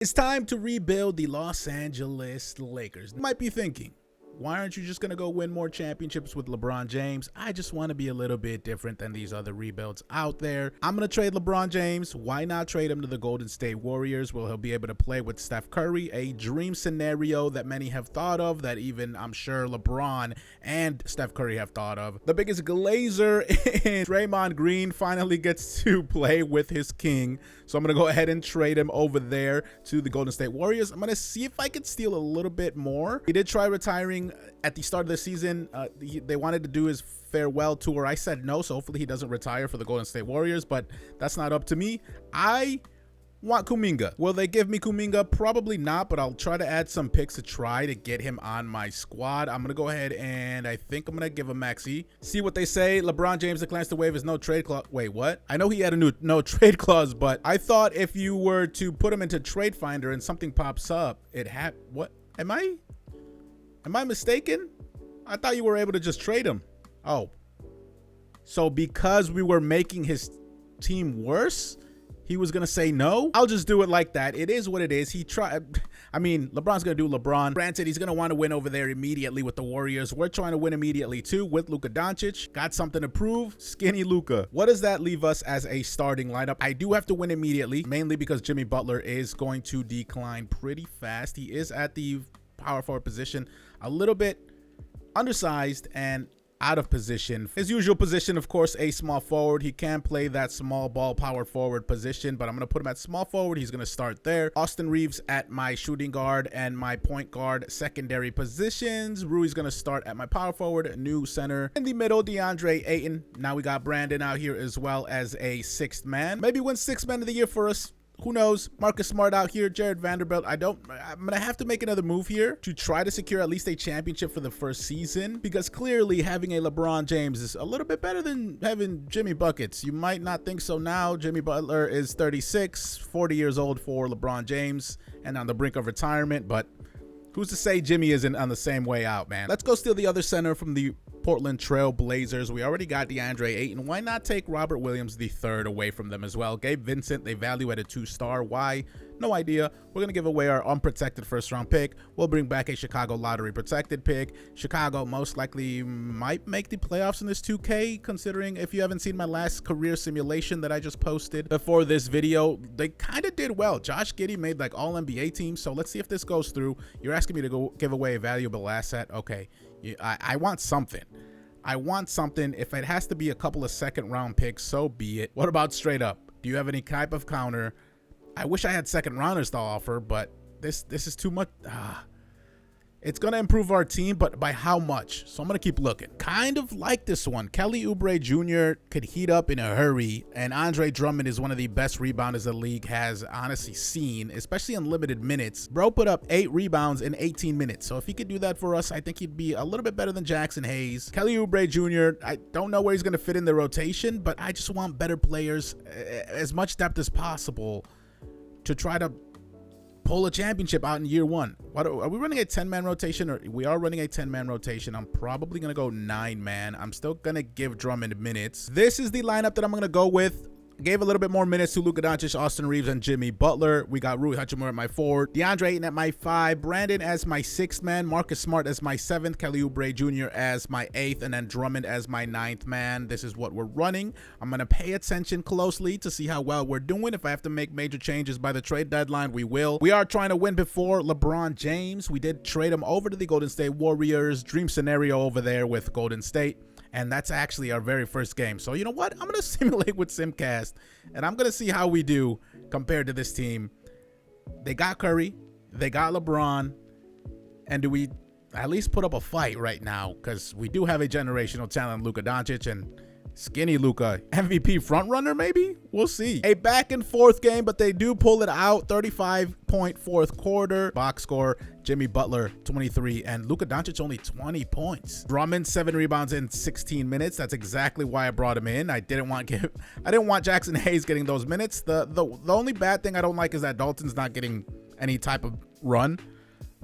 It's time to rebuild the Los Angeles Lakers. You might be thinking, why aren't you just going to go win more championships with LeBron James? I just want to be a little bit different than these other rebuilds out there. I'm going to trade LeBron James. Why not trade him to the Golden State Warriors? Well, he'll be able to play with Steph Curry, a dream scenario that many have thought of, that even I'm sure LeBron and Steph Curry have thought of. The biggest glazer in Draymond Green finally gets to play with his king. So I'm going to go ahead and trade him over there to the Golden State Warriors. I'm going to see if I can steal a little bit more. He did try retiring at the start of the season. They wanted to do his farewell tour. I said no, so hopefully he doesn't retire for the Golden State Warriors, but that's not up to me. I want Kuminga. Will they give me Kuminga? Probably not, but I'll try to add some picks to try to get him on my squad. I'm going to go ahead and I think I'm going to give him Maxey. See what they say. LeBron James declines to waive his no trade clause. Wait, what? I know he had a no trade clause, but I thought if you were to put him into Trade Finder and something pops up, it had what? Am I mistaken? I thought you were able to just trade him. Oh. So because we were making his team worse, he was going to say no? I'll just do it like that. It is what it is. He tried. I mean, LeBron's going to do LeBron. Granted, he's going to want to win over there immediately with the Warriors. We're trying to win immediately too with Luka Doncic. Got something to prove. Skinny Luka. What does that leave us as a starting lineup? I do have to win immediately, mainly because Jimmy Butler is going to decline pretty fast. He is at the power forward position, a little bit undersized and out of position. His usual position, of course, a small forward. He can play that small ball power forward position, but I'm going to put him at small forward. He's going to start there. Austin Reeves at my shooting guard and my point guard secondary positions. Rui's going to start at my power forward, new center. In the middle, DeAndre Ayton. Now we got Brandon out here as well as a sixth man. Maybe win sixth man of the year for us. Who knows? Marcus Smart out here, Jared Vanderbilt. I'm going to have to make another move here to try to secure at least a championship for the first season, because clearly having a LeBron James is a little bit better than having Jimmy Buckets. You might not think so now. Jimmy Butler is 36, 40 years old for LeBron James and on the brink of retirement, but who's to say Jimmy isn't on the same way out, man? Let's go steal the other center from the Portland Trail Blazers. We already got DeAndre Ayton. Why not take Robert Williams III away from them as well? Gabe Vincent, they value at a 2-star. Why? No idea. We're going to give away our unprotected first-round pick. We'll bring back a Chicago lottery-protected pick. Chicago most likely might make the playoffs in this 2K, considering if you haven't seen my last career simulation that I just posted before this video, they kind of did well. Josh Giddey made like all-NBA teams, so let's see if this goes through. You're asking me to go give away a valuable asset. Okay. I want something. I want something. If it has to be a couple of second-round picks, so be it. What about straight up? Do you have any type of counter? I wish I had second-rounders to offer, but this is too much. It's going to improve our team, but by how much? So I'm going to keep looking. Kind of like this one. Kelly Oubre Jr. could heat up in a hurry, and Andre Drummond is one of the best rebounders the league has honestly seen, especially in limited minutes. Bro put up 8 rebounds in 18 minutes, so if he could do that for us, I think he'd be a little bit better than Jackson Hayes. Kelly Oubre Jr., I don't know where he's going to fit in the rotation, but I just want better players, as much depth as possible, to try to pull a championship out in year one. What are we running a 10-man rotation? Or we are running a 10-man rotation. I'm probably going to go 9-man. I'm still going to give Drummond minutes. This is the lineup that I'm going to go with. Gave a little bit more minutes to Luka Doncic, Austin Reeves, and Jimmy Butler. We got Rui Hachimura at my 4, DeAndre Ayton at my 5, Brandon as my 6th man, Marcus Smart as my 7th, Kelly Oubre Jr. as my 8th, and then Drummond as my 9th man. This is what we're running. I'm going to pay attention closely to see how well we're doing. If I have to make major changes by the trade deadline, we will. We are trying to win before LeBron James. We did trade him over to the Golden State Warriors. Dream scenario over there with Golden State. And that's actually our very first game. So you know what? I'm going to simulate with Simcast, and I'm going to see how we do compared to this team. They got Curry. They got LeBron. And do we at least put up a fight right now? Because we do have a generational talent, Luka Doncic, and skinny Luka, MVP frontrunner maybe? We'll see. A back and forth game, but they do pull it out. 35-point fourth quarter. Box score, Jimmy Butler 23 and Luka Doncic only 20 points. Drummond 7 rebounds in 16 minutes. That's exactly why I brought him in. I didn't want Jackson Hayes getting those minutes. The only bad thing I don't like is that Dalton's not getting any type of run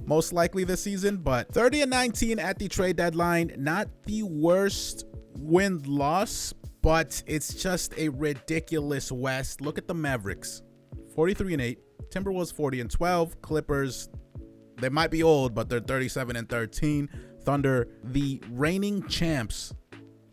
most likely this season, but 30-19 at the trade deadline. Not the worst win-loss, but it's just a ridiculous West. Look at the Mavericks, 43-8, Timberwolves 40-12. Clippers, they might be old, but they're 37-13. Thunder, the reigning champs,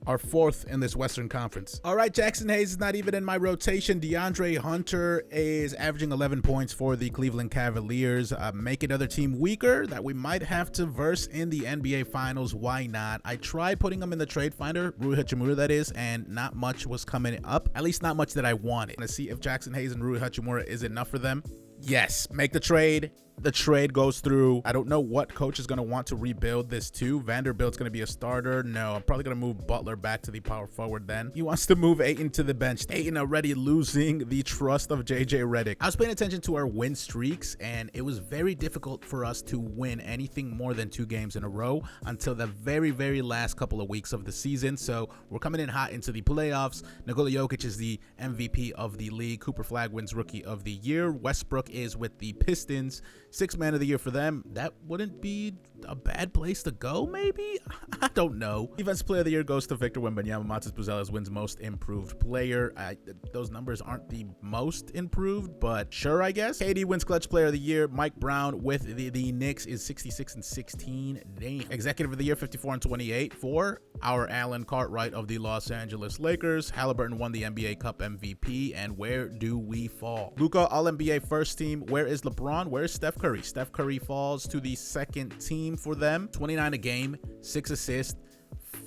are 4th in this Western Conference. All right, Jackson Hayes is not even in my rotation. DeAndre Hunter is averaging 11 points for the Cleveland Cavaliers. Make another team weaker that we might have to verse in the NBA Finals. Why not? I tried putting him in the trade finder, Rui Hachimura that is, and not much was coming up. At least not much that I wanted. To see if Jackson Hayes and Rui Hachimura is enough for them. Yes, make the trade. The trade goes through. I don't know what coach is going to want to rebuild this to. Vanderbilt's going to be a starter. No, I'm probably going to move Butler back to the power forward then. He wants to move Ayton to the bench. Ayton already losing the trust of JJ Redick. I was paying attention to our win streaks, and it was very difficult for us to win anything more than 2 games in a row until the very, very last couple of weeks of the season. So we're coming in hot into the playoffs. Nikola Jokic is the MVP of the league. Cooper Flagg wins Rookie of the Year. Westbrook is with the Pistons. 6th man of the year for them. That wouldn't be a bad place to go, maybe? I don't know. Defensive player of the year goes to Victor Wembanyama. Matas Buzelis wins most improved player. Those numbers aren't the most improved, but sure, I guess. KD wins clutch player of the year. Mike Brown with the Knicks is 66-16. Damn. Executive of the year, 54-28 for our Alan Cartwright of the Los Angeles Lakers. Halliburton won the NBA Cup MVP, and where do we fall? Luka, All-NBA first team. Where is LeBron? Where is Steph Curry? Steph Curry falls to the 2nd team for them. 29 a game, 6 assists,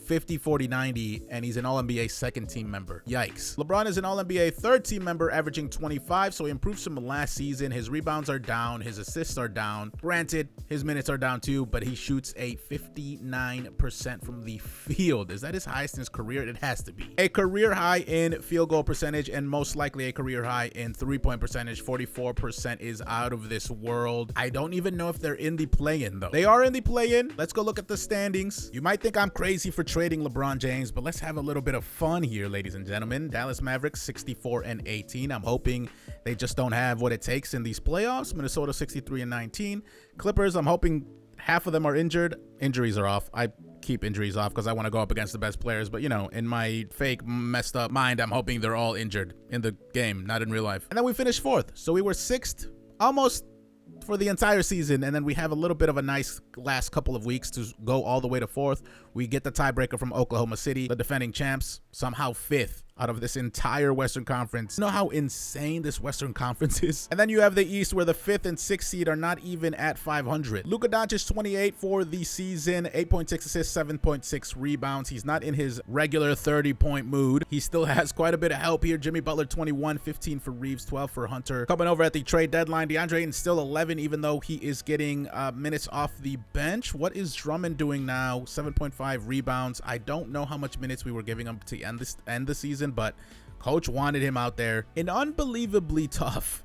50, 40, 90, and he's an All-NBA 2nd team member. Yikes. LeBron is an All-NBA 3rd team member, averaging 25, so he improved from last season. His rebounds are down, his assists are down. Granted, his minutes are down too, but he shoots a 59% from the field. Is that his highest in his career? It has to be. A career high in field goal percentage, and most likely a career high in 3-point percentage. 44% is out of this world. I don't even know if they're in the play-in though. They are in the play-in. Let's go look at the standings. You might think I'm crazy for trading LeBron James, but let's have a little bit of fun here, ladies and gentlemen. Dallas Mavericks 64-18. I'm hoping they just don't have what it takes in these playoffs. Minnesota 63-19. Clippers, I'm hoping half of them are injured. Injuries are off. I keep injuries off because I want to go up against the best players, but you know, in my fake messed up mind, I'm hoping they're all injured in the game, not in real life. And then we finished 4th, so we were 6th almost for the entire season, and then we have a little bit of a nice last couple of weeks to go all the way to 4th. We get the tiebreaker from Oklahoma City, the defending champs, somehow 5th out of this entire Western Conference. You know how insane this Western Conference is? And then you have the East, where the 5th and 6th seed are not even at 500. Luka Doncic 28 for the season, 8.6 assists, 7.6 rebounds. He's not in his regular 30-point mood. He still has quite a bit of help here. Jimmy Butler 21, 15 for Reeves, 12 for Hunter. Coming over at the trade deadline, DeAndre Ayton still 11, even though he is getting minutes off the bench. What is Drummond doing now? 7.5 rebounds. I don't know how much minutes we were giving him to end the season, but coach wanted him out there. An unbelievably tough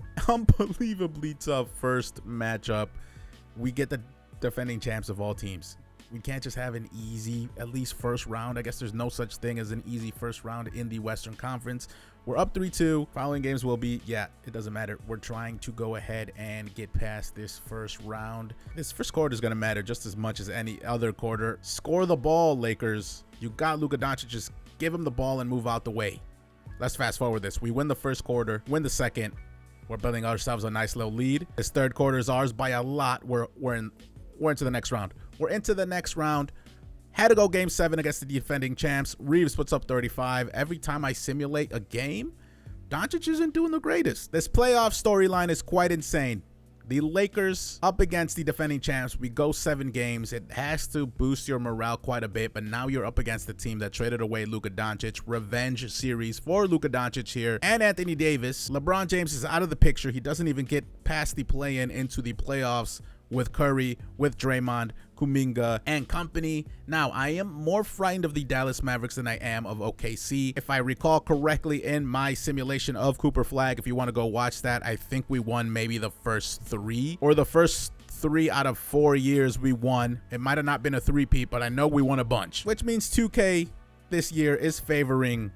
first matchup. We get the defending champs of all teams. We can't just have an easy, at least first round. I guess there's no such thing as an easy first round in the Western Conference. We're up 3-2. Following games will be, yeah, it doesn't matter. We're trying to go ahead and get past this first round. This first quarter is going to matter just as much as any other quarter. Score the ball, Lakers. You got Luka Doncic. Just give him the ball and move out the way. Let's fast forward this. We win the first quarter, win the second. We're building ourselves a nice little lead. This third quarter is ours by a lot. We're into the next round. We're into the next round. Had to go game 7 against the defending champs. Reeves puts up 35. Every time I simulate a game, Doncic isn't doing the greatest. This playoff storyline is quite insane. The Lakers up against the defending champs. We go 7 games. It has to boost your morale quite a bit, but now you're up against the team that traded away Luka Doncic. Revenge series for Luka Doncic here and Anthony Davis. LeBron James is out of the picture. He doesn't even get past the play-in into the playoffs with Curry, with Draymond, Kuminga, and company. Now, I am more frightened of the Dallas Mavericks than I am of OKC. If I recall correctly in my simulation of Cooper Flagg, if you want to go watch that, I think we won maybe the first 3 or the first 3 out of 4 years we won. It might have not been a three-peat, but I know we won a bunch, which means 2K this year is favoring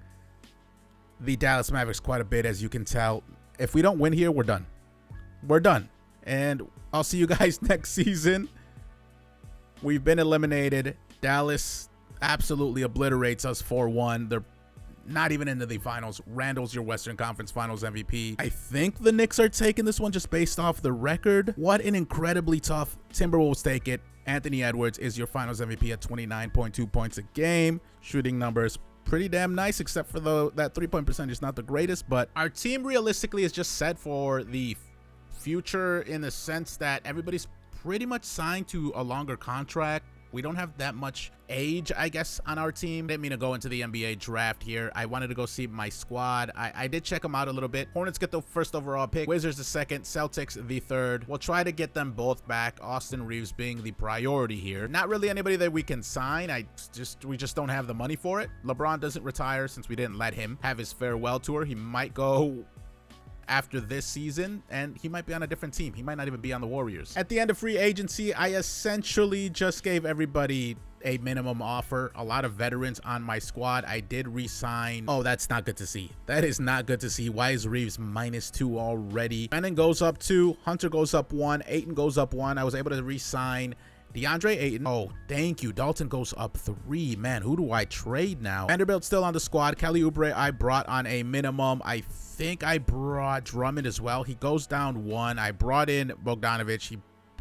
the Dallas Mavericks quite a bit, as you can tell. If we don't win here, we're done. We're done. And I'll see you guys next season. We've been eliminated. Dallas absolutely obliterates us 4-1. not even into the finals. Randle's your Western Conference Finals MVP. I think the Knicks are taking this one just based off the record. What an incredibly tough. Timberwolves take it. Anthony Edwards is your Finals MVP at 29.2 points a game. Shooting numbers pretty damn nice, except for that 3-point percentage is not the greatest. But our team realistically is just set for the future in the sense that everybody's pretty much signed to a longer contract. We don't have that much age, I guess, on our team. Didn't mean to go into the NBA draft here. I wanted to go see my squad. I did check them out a little bit. Hornets get the first overall pick. Wizards the second. Celtics the third. We'll try to get them both back. Austin Reeves being the priority here. Not really anybody that we can sign. We just don't have the money for it. LeBron doesn't retire since we didn't let him have his farewell tour. He might go after this season, and he might be on a different team. He might not even be on the Warriors. At the end of free agency, I essentially just gave everybody a minimum offer. A lot of veterans on my squad. I did re-sign. Oh, that's not good to see. That is not good to see. Why is Reeves -2 already? Brennan goes up 2. Hunter goes up 1. Ayton goes up 1. I was able to re-sign DeAndre Ayton. Oh, thank you. Dalton goes up 3. Man, who do I trade now? Vanderbilt still on the squad. Kelly Oubre I brought on a minimum. I think I brought Drummond as well. He goes down 1. I brought in Bogdanovic. He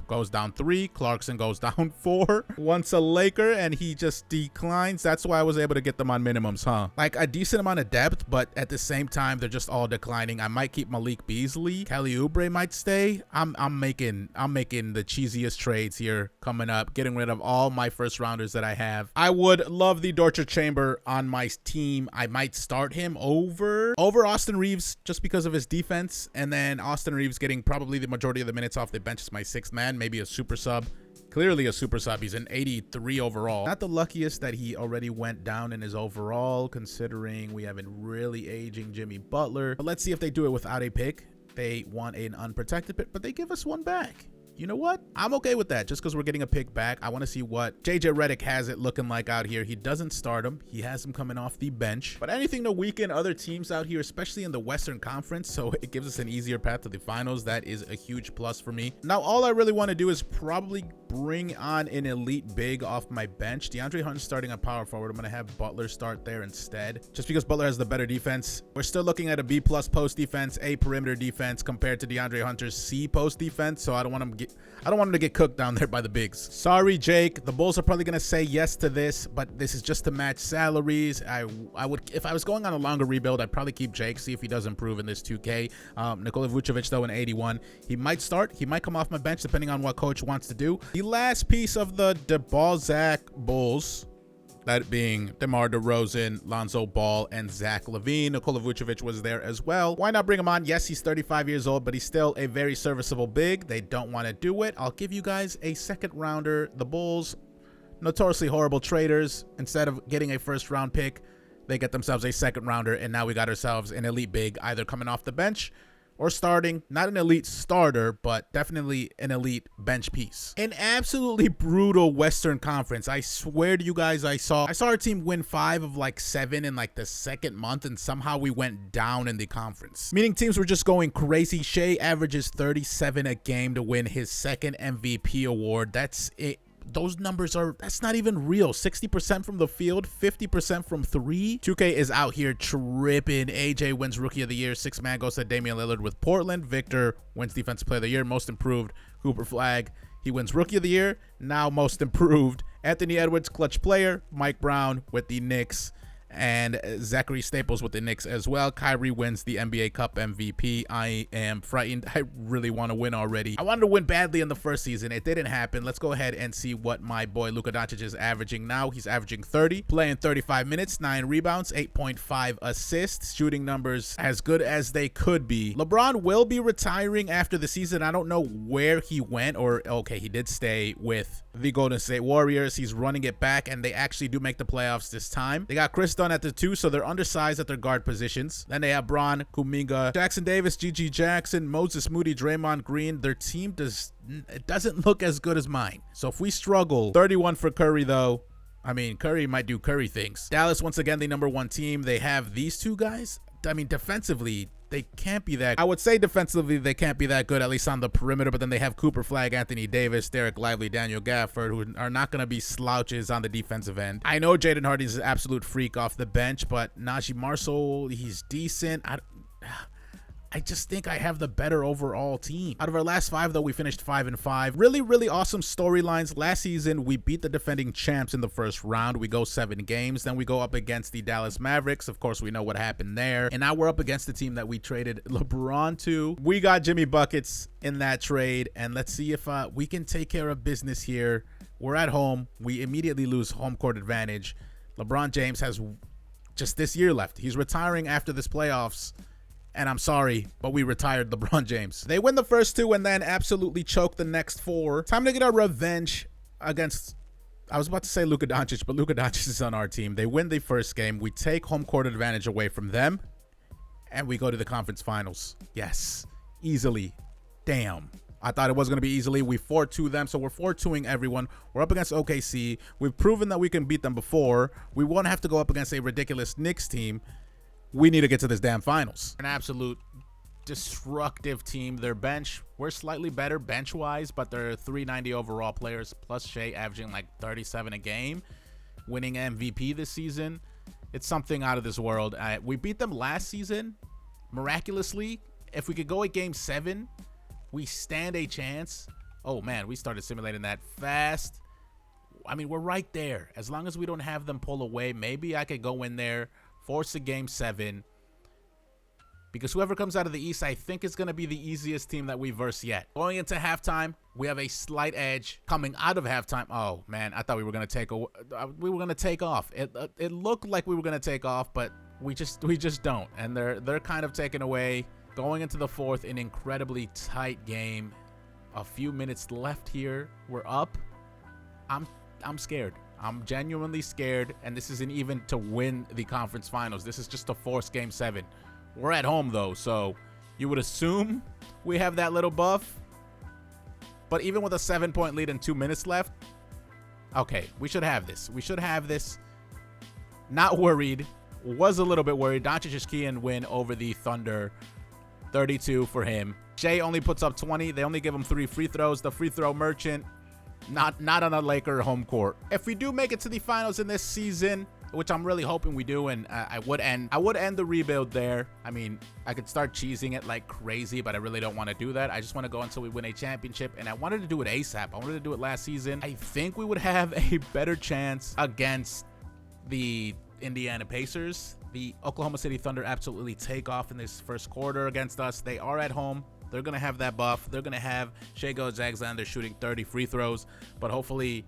goes down 3. Clarkson goes down 4. Once a Laker, and he just declines. That's why I was able to get them on minimums, huh? Like a decent amount of depth, but at the same time, they're just all declining. I might keep Malik Beasley. Kelly Oubre might stay. I'm making the cheesiest trades here coming up, getting rid of all my first rounders that I have. I would love the Dorchester Chamber on my team. I might start him over Austin Reeves just because of his defense, and then Austin Reeves getting probably the majority of the minutes off the bench as my 6th man. Maybe a super sub. Clearly a super sub. He's an 83 overall. Not the luckiest that he already went down in his overall, considering we have a really aging Jimmy Butler. But let's see if they do it without a pick. They want an unprotected pick, but they give us one back. You know what? I'm okay with that. Just because we're getting a pick back, I want to see what JJ Redick has it looking like out here. He doesn't start him. He has him coming off the bench. But anything to weaken other teams out here, especially in the Western Conference, so it gives us an easier path to the finals. That is a huge plus for me. Now, all I really want to do is probably bring on an elite big off my bench. DeAndre Hunt's starting at power forward. I'm going to have Butler start there instead, just because Butler has the better defense. We're still looking at a B+ post defense, A perimeter defense compared to DeAndre Hunter's C post defense, so I don't want him to get cooked down there by the bigs. Sorry, Jake. The Bulls are probably going to say yes to this, but this is just to match salaries. I would, if I was going on a longer rebuild, I'd probably keep Jake, see if he does improve in this 2K. Nikola Vucevic, though, in 81. He might start. He might come off my bench, depending on what coach wants to do. The last piece of the DeBalzac Bulls, that being DeMar DeRozan, Lonzo Ball, and Zach LaVine. Nikola Vucevic was there as well. Why not bring him on? Yes, he's 35 years old, but he's still a very serviceable big. They don't want to do it. I'll give you guys a second rounder. The Bulls, notoriously horrible traders. Instead of getting a first round pick, they get themselves a second rounder, and now we got ourselves an elite big, either coming off the bench or starting. Not an elite starter, but definitely an elite bench piece. An absolutely brutal Western Conference. I swear to you guys, I saw our team win 5 of like 7 in like the second month, and somehow we went down in the conference. Meaning teams were just going crazy. Shea averages 37 a game to win his second MVP award. That's it. Those numbers that's not even real. 60% from the field, 50% from 3. 2K is out here tripping. AJ wins Rookie of the Year. 6th man goes to Damian Lillard with Portland. Victor wins Defensive Player of the Year. Most Improved, Cooper Flag. He wins Rookie of the Year. Now Most Improved, Anthony Edwards, Clutch Player. Mike Brown with the Knicks. And Zachary Staples with the Knicks as well. Kyrie wins the NBA Cup MVP. I am frightened. I really want to win already. I wanted to win badly in the first season. It didn't happen. Let's go ahead and see what my boy Luka Doncic is averaging now. He's averaging 30, playing 35 minutes, 9 rebounds, 8.5 assists. Shooting numbers as good as they could be. LeBron will be retiring after the season. I don't know where he went, or okay, he did stay with the Golden State Warriors. He's running it back, and they actually do make the playoffs this time. They got Chris Dunn at the 2, so they're undersized at their guard positions. Then they have Bron, Kuminga, Jackson Davis, GG Jackson, Moses Moody, Draymond Green. Their team doesn't look as good as mine. So if we struggle, 31 for Curry though. I mean, Curry might do Curry things. Dallas, once again, the #1 team. They have these two guys. I mean, defensively, they can't be that. I would say defensively they can't be that good, at least on the perimeter, but then they have Cooper Flagg, Anthony Davis, Derek Lively, Daniel Gafford, who are not going to be slouches on the defensive end. I know Jaden Hardy's an absolute freak off the bench, but Najee Marshall, he's decent. I just think I have the better overall team. Out of our last 5, though, we finished 5-5. Really, really awesome storylines. Last season, we beat the defending champs in the first round. We go 7 games. Then we go up against the Dallas Mavericks. Of course, we know what happened there. And now we're up against the team that we traded LeBron to. We got Jimmy Buckets in that trade. And let's see if we can take care of business here. We're at home. We immediately lose home court advantage. LeBron James has just this year left. He's retiring after this playoffs. And I'm sorry, but we retired LeBron James. They win the first 2 and then absolutely choke the next 4. Time to get our revenge against, I was about to say Luka Doncic, but Luka Doncic is on our team. They win the first game. We take home court advantage away from them. And we go to the conference finals. Yes, easily. Damn. I thought it was going to be easily. We 4-2 them, so we're 4-2ing everyone. We're up against OKC. We've proven that we can beat them before. We won't have to go up against a ridiculous Knicks team. We need to get to this damn finals. An absolute destructive team. Their bench, we're slightly better bench-wise, but they're 390 overall players, plus Shea averaging like 37 a game, winning MVP this season. It's something out of this world. We beat them last season, miraculously. If we could go at game 7, we stand a chance. Oh, man, we started simulating that fast. I mean, we're right there. As long as we don't have them pull away, maybe I could go in there, force a game 7, because whoever comes out of the East, I think is going to be the easiest team that we verse yet. Going into halftime, we have a slight edge. Coming out of halftime, oh man, I thought we were going to take off. It looked like we were going to take off, but we just don't. And they're kind of taken away. Going into the 4th, an incredibly tight game. A few minutes left here. We're up. I'm scared. I'm genuinely scared, and this isn't even to win the conference finals. This is just to force game 7. We're at home, though, so you would assume we have that little buff. But even with a 7-point lead and 2 minutes left, okay, we should have this. We should have this. Not worried. Was a little bit worried. Doncic is key and win over the Thunder. 32 for him. Shea only puts up 20. They only give him 3 free throws. The free throw merchant. Not on a Laker home court. If we do make it to the finals in this season, which I'm really hoping we do, and I would end the rebuild there. I mean, I could start cheesing it like crazy, but I really don't want to do that. I just want to go until we win a championship, and I wanted to do it ASAP. I wanted to do it last season. I think we would have a better chance against the Indiana Pacers. The Oklahoma City Thunder absolutely take off in this first quarter against us. They are at home. They're going to have that buff. They're going to have Shai Gilgeous-Alexander shooting 30 free throws, but hopefully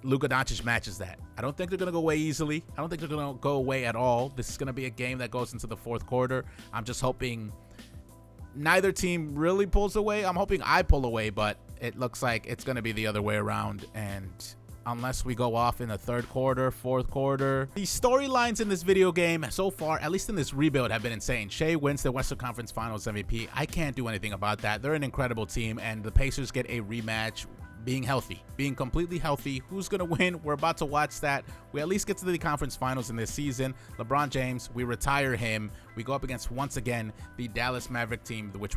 Luka Doncic matches that. I don't think they're going to go away easily. I don't think they're going to go away at all. This is going to be a game that goes into the 4th quarter. I'm just hoping neither team really pulls away. I'm hoping I pull away, but it looks like it's going to be the other way around, and unless we go off in the 3rd quarter, 4th quarter. The storylines in this video game so far, at least in this rebuild, have been insane. Shea wins the Western Conference Finals MVP. I can't do anything about that. They're an incredible team, and the Pacers get a rematch. Being healthy, being completely healthy. Who's gonna win? We're about to watch that. We at least get to the conference finals in this season. LeBron James, we retire him. We go up against, once again, the Dallas Maverick team, which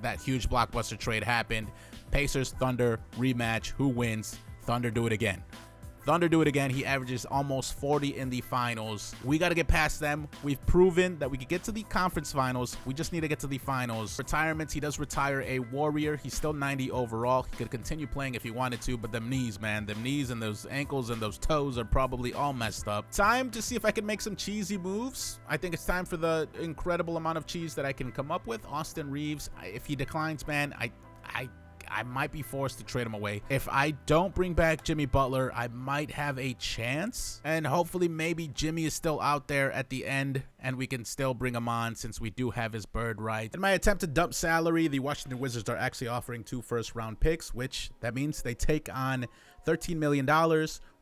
that huge blockbuster trade happened. Pacers, Thunder, rematch. Who wins? Thunder do it again. Thunder do it again. He averages almost 40 in the finals. We got to get past them. We've proven that we could get to the conference finals. We just need to get to the finals. Retirements, he does retire a Warrior. He's still 90 overall. He could continue playing if he wanted to, but them knees, man. Them knees and those ankles and those toes are probably all messed up. Time to see if I can make some cheesy moves. I think it's time for the incredible amount of cheese that I can come up with. Austin Reeves, if he declines, man, I might be forced to trade him away. If I don't bring back Jimmy Butler, I might have a chance. And hopefully maybe Jimmy is still out there at the end and we can still bring him on since we do have his bird right. In my attempt to dump salary, the Washington Wizards are actually offering 2 first-round picks, which that means they take on $13 million.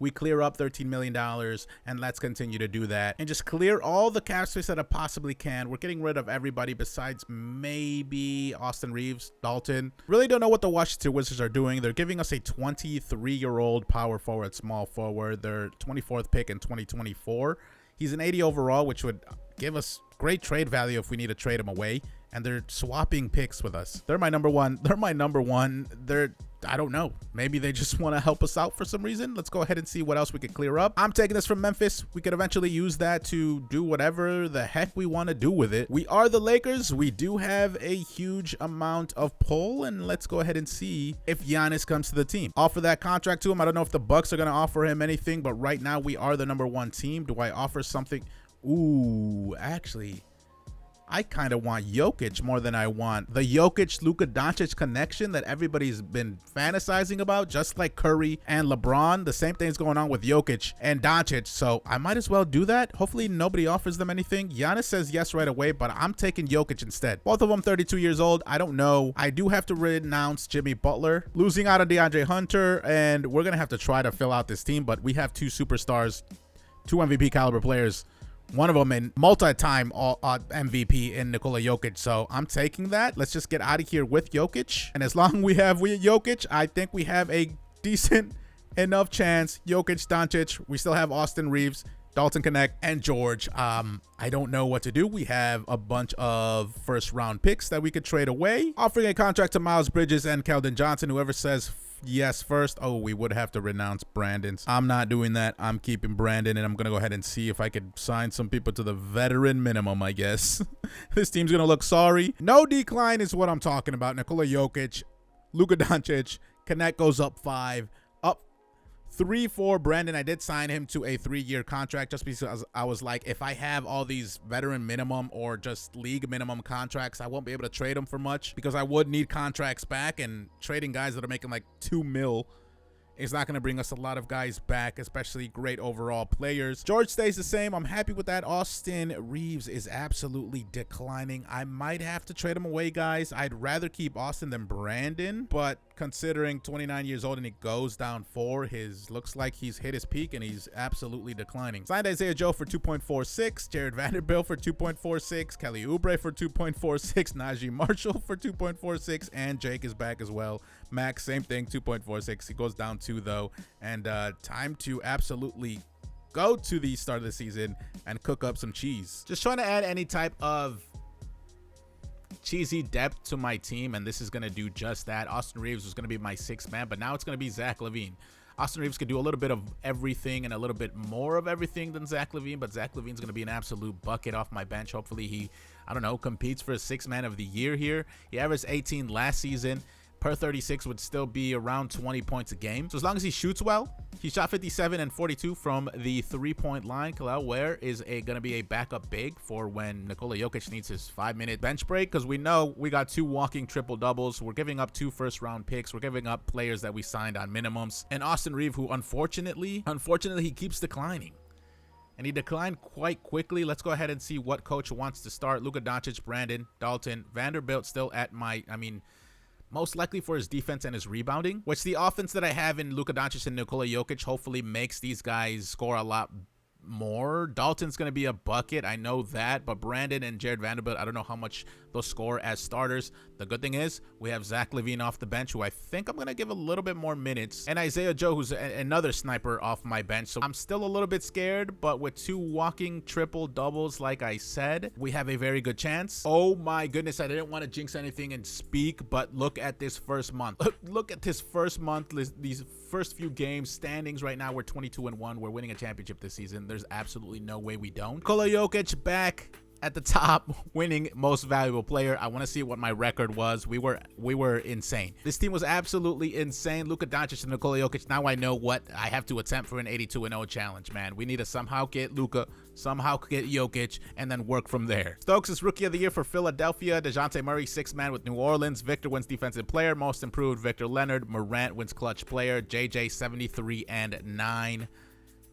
We clear up $13 million, and let's continue to do that and just clear all the cap space that I possibly can. We're getting rid of everybody besides maybe Austin Reeves, Dalton. Really don't know what the Washington Wizards are doing. They're giving us a 23-year-old power forward, small forward, their 24th pick in 2024. He's an 80 overall, which would give us great trade value if we need to trade him away. And they're swapping picks with us. They're my number one. I don't know. Maybe they just want to help us out for some reason. Let's go ahead and see what else we could clear up. I'm taking this from Memphis. We could eventually use that to do whatever the heck we want to do with it. We are the Lakers. We do have a huge amount of pull, and let's go ahead and see if Giannis comes to the team. Offer that contract to him. I don't know if the Bucks are going to offer him anything, but right now we are the number 1 team. Do I offer something? Ooh, actually, I kind of want Jokic more than I want the Jokic-Luka Doncic connection that everybody's been fantasizing about, just like Curry and LeBron. The same thing's going on with Jokic and Doncic, so I might as well do that. Hopefully nobody offers them anything. Giannis says yes right away, but I'm taking Jokic instead. Both of them 32 years old. I don't know. I do have to renounce Jimmy Butler, losing out on DeAndre Hunter, and we're going to have to try to fill out this team, but we have 2 superstars, 2 MVP caliber players. One of them in multi-time MVP in Nikola Jokic. So I'm taking that. Let's just get out of here with Jokic. And as long as we have Jokic, I think we have a decent enough chance. Jokic, Doncic. We still have Austin Reeves, Dalton Connect, and George. I don't know what to do. We have a bunch of first-round picks that we could trade away. Offering a contract to Miles Bridges and Keldon Johnson. Whoever says yes first. Oh, we would have to renounce Brandon's. I'm not doing that. I'm keeping Brandon, and I'm going to go ahead and see if I could sign some people to the veteran minimum, I guess. This team's going to look sorry. No decline is what I'm talking about. Nikola Jokic, Luka Doncic, Connect goes up 5. Up 3 for Brandon. I did sign him to a 3-year contract just because I was like, if I have all these veteran minimum or just league minimum contracts, I won't be able to trade them for much because I would need contracts back, and trading guys that are making like $2 million is not going to bring us a lot of guys back, especially great overall players. George stays the same. I'm happy with that. Austin Reeves is absolutely declining. I might have to trade him away, guys. I'd rather keep Austin than Brandon, but considering 29 years old and he goes down 4, looks like he's hit his peak and he's absolutely declining. Signed Isaiah Joe for 2.46, Jared Vanderbilt for 2.46, Kelly Oubre for 2.46, Najee Marshall for 2.46, and Jake is back as well. Max, same thing, 2.46. He goes down 2 though, and time to absolutely go to the start of the season and cook up some cheese. Just trying to add any type of cheesy depth to my team, and this is going to do just that. Austin Reeves was going to be my 6th man, but now it's going to be Zach LaVine. Austin Reeves could do a little bit of everything and a little bit more of everything than Zach LaVine, but Zach LaVine's going to be an absolute bucket off my bench. Hopefully he, I don't know, competes for a 6th man of the year here. He averaged 18 last season. Per 36 would still be around 20 points a game. So as long as he shoots well, he shot 57 and 42 from the 3-point line. Kel'el Ware is going to be a backup big for when Nikola Jokic needs his 5-minute bench break, because we know we got 2 walking triple doubles. We're giving up 2 first-round picks. We're giving up players that we signed on minimums. And Austin Reeves, who unfortunately he keeps declining. And he declined quite quickly. Let's go ahead and see what coach wants to start. Luka Doncic, Brandon, Dalton, Vanderbilt still at most likely for his defense and his rebounding, which the offense that I have in Luka Doncic and Nikola Jokic hopefully makes these guys score a lot more. Dalton's going to be a bucket, I know that, but Brandon and Jared Vanderbilt, I don't know how much they'll score as starters. The good thing is we have Zach LaVine off the bench, who I think I'm going to give a little bit more minutes, and Isaiah Joe, who's another sniper off my bench. So I'm still a little bit scared, but with 2 walking triple doubles, like I said, we have a very good chance. Oh my goodness, I didn't want to jinx anything and speak, but look at this first month. Look at this first month, these first few games standings. Right now we're 22-1. We're winning a championship this season. There's absolutely no way we don't. Nikola Jokic back at the top, winning most valuable player. I want to see what my record was. We were insane. This team was absolutely insane. Luka Doncic and Nikola Jokic. Now I know what I have to attempt for an 82-0 challenge, man. We need to somehow get Luka, somehow get Jokic, and then work from there. Stokes is Rookie of the Year for Philadelphia. DeJounte Murray, 6th man with New Orleans. Victor wins Defensive Player. Most Improved, Victor Leonard. Morant wins Clutch Player. JJ, 73-9.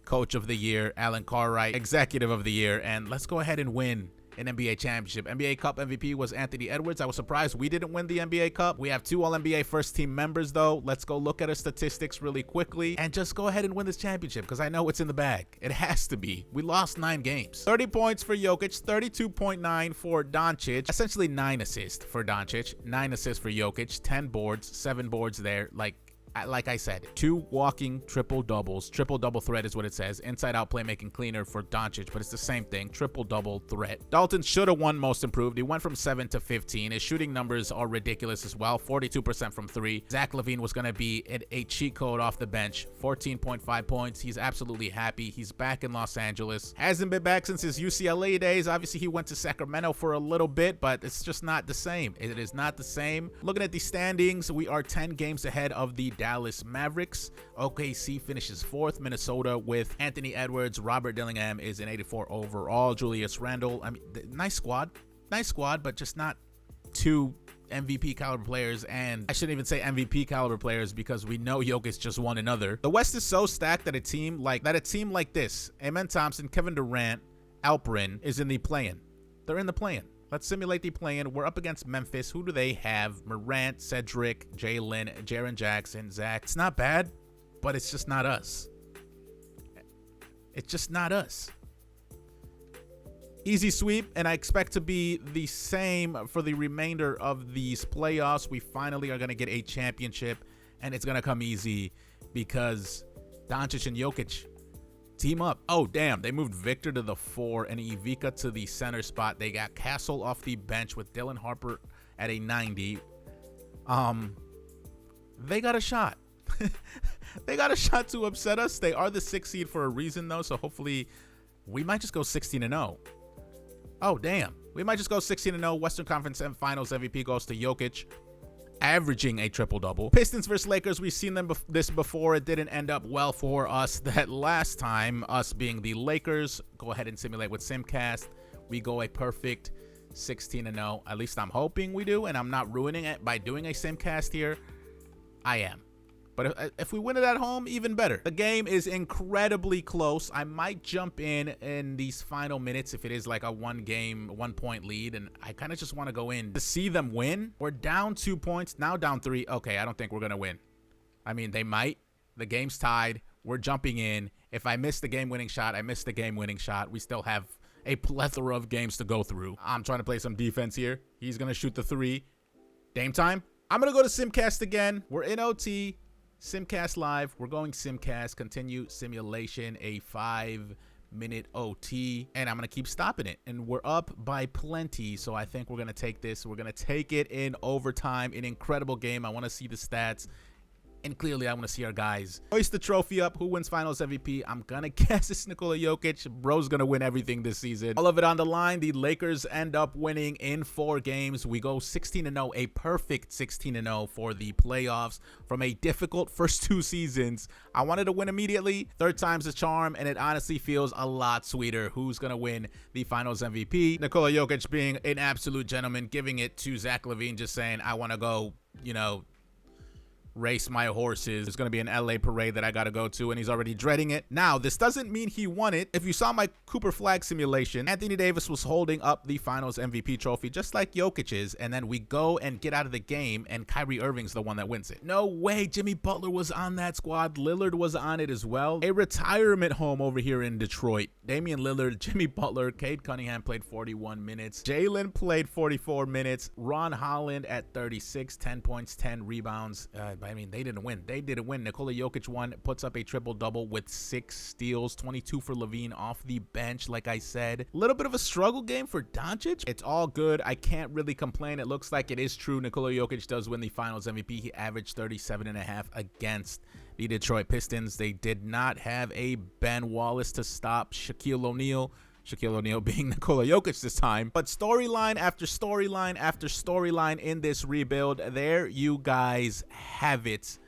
Coach of the Year, Alan Cartwright, Executive of the Year. And let's go ahead and win an NBA championship. NBA Cup MVP was Anthony Edwards. I was surprised we didn't win the NBA Cup. We have 2 All-NBA first team members though. Let's go look at our statistics really quickly and just go ahead and win this championship, because I know it's in the bag. It has to be. We lost 9 games. 30 points for Jokic, 32.9 for Doncic, essentially 9 assists for Doncic, 9 assists for Jokic, 10 boards, 7 boards there. Like, Like I said, 2 walking triple-doubles. Triple-double threat is what it says. Inside-out playmaking cleaner for Doncic, but it's the same thing. Triple-double threat. Dalton should have won most improved. He went from 7 to 15. His shooting numbers are ridiculous as well. 42% from 3. Zach LaVine was going to be a cheat code off the bench. 14.5 points. He's absolutely happy. He's back in Los Angeles. Hasn't been back since his UCLA days. Obviously, he went to Sacramento for a little bit, but it's just not the same. It is not the same. Looking at the standings, we are 10 games ahead of the Dallas Mavericks. OKC finishes 4th. Minnesota with Anthony Edwards. Robert Dillingham is an 84 overall. Julius Randle. I mean, nice squad. Nice squad, but just not 2 MVP caliber players, and I shouldn't even say MVP caliber players because we know Jokic just won another. The West is so stacked that a team like this, Amen Thompson, Kevin Durant, Alperin is in the play-in. They're in the play-in. Let's simulate the play-in. We're up against Memphis. Who do they have? Morant, Cedric, Jalen, Jaren Jackson, Zach. It's not bad, but it's just not us. It's just not us. Easy sweep, and I expect to be the same for the remainder of these playoffs. We finally are going to get a championship, and it's going to come easy because Doncic and Jokic team up. Oh, damn. They moved Victor to the 4 and Ivica to the center spot. They got Castle off the bench with Dylan Harper at a 90. They got a shot. They got a shot to upset us. They are the 6th seed for a reason, though, so hopefully we might just go 16-0. Oh, damn. We might just go 16-0. Western Conference Finals MVP goes to Jokic, averaging a triple-double. Pistons versus Lakers, we've seen this before. It didn't end up well for us that last time, us being the Lakers. Go ahead and simulate with Simcast. We go a perfect 16-0. At least I'm hoping we do, and I'm not ruining it by doing a Simcast here. I am. But if we win it at home, even better. The game is incredibly close. I might jump in these final minutes if it is like a 1-point lead, and I kind of just want to go in to see them win. We're down 2 points, now down 3. Okay, I don't think we're going to win. I mean, they might. The game's tied. We're jumping in. If I miss the game-winning shot, I miss the game-winning shot. We still have a plethora of games to go through. I'm trying to play some defense here. He's going to shoot the 3. Dame time. I'm going to go to Simcast again. We're in OT. Simcast live. We're going Simcast. Continue simulation. A 5-minute OT. And I'm going to keep stopping it. And we're up by plenty. So I think we're going to take this. We're going to take it in overtime. An incredible game. I want to see the stats. And clearly, I want to see our guys hoist the trophy up. Who wins Finals MVP? I'm going to guess it's Nikola Jokic. Bro's going to win everything this season. All of it on the line. The Lakers end up winning in 4 games. We go 16-0, a perfect 16-0 for the playoffs from a difficult first 2 seasons. I wanted to win immediately. 3rd time's the charm, and it honestly feels a lot sweeter. Who's going to win the Finals MVP? Nikola Jokic being an absolute gentleman, giving it to Zach LaVine, just saying, I want to go, you know, race my horses. There's going to be an LA parade that I got to go to, and he's already dreading it. Now, this doesn't mean he won it. If you saw my Cooper flag simulation, Anthony Davis was holding up the Finals MVP trophy just like Jokic is, and then we go and get out of the game, and Kyrie Irving's the one that wins it. No way. Jimmy Butler was on that squad. Lillard was on it as well. A retirement home over here in Detroit. Damian Lillard, Jimmy Butler, Cade Cunningham played 41 minutes. Jalen played 44 minutes. Ron Holland at 36, 10 points, 10 rebounds. I mean, they didn't win. They didn't win. Nikola Jokic won, puts up a triple-double with 6 steals, 22 for LaVine off the bench, like I said. A little bit of a struggle game for Doncic. It's all good. I can't really complain. It looks like it is true. Nikola Jokic does win the Finals MVP. He averaged 37.5 against the Detroit Pistons. They did not have a Ben Wallace to stop Shaquille O'Neal. Shaquille O'Neal being Nikola Jokic this time. But storyline after storyline after storyline in this rebuild. There you guys have it.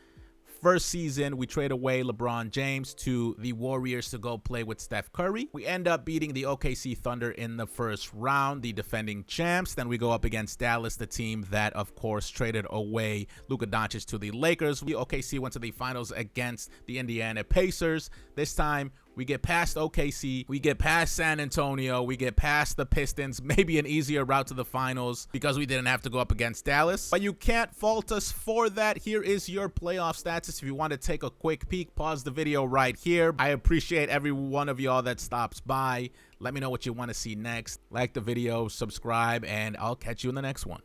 First season, we trade away LeBron James to the Warriors to go play with Steph Curry. We end up beating the OKC Thunder in the first round, the defending champs. Then we go up against Dallas, the team that, of course, traded away Luka Doncic to the Lakers. The OKC went to the finals against the Indiana Pacers. This time, we get past OKC, we get past San Antonio, we get past the Pistons, maybe an easier route to the finals because we didn't have to go up against Dallas. But you can't fault us for that. Here is your playoff status. If you want to take a quick peek, pause the video right here. I appreciate every one of y'all that stops by. Let me know what you want to see next. Like the video, subscribe, and I'll catch you in the next one.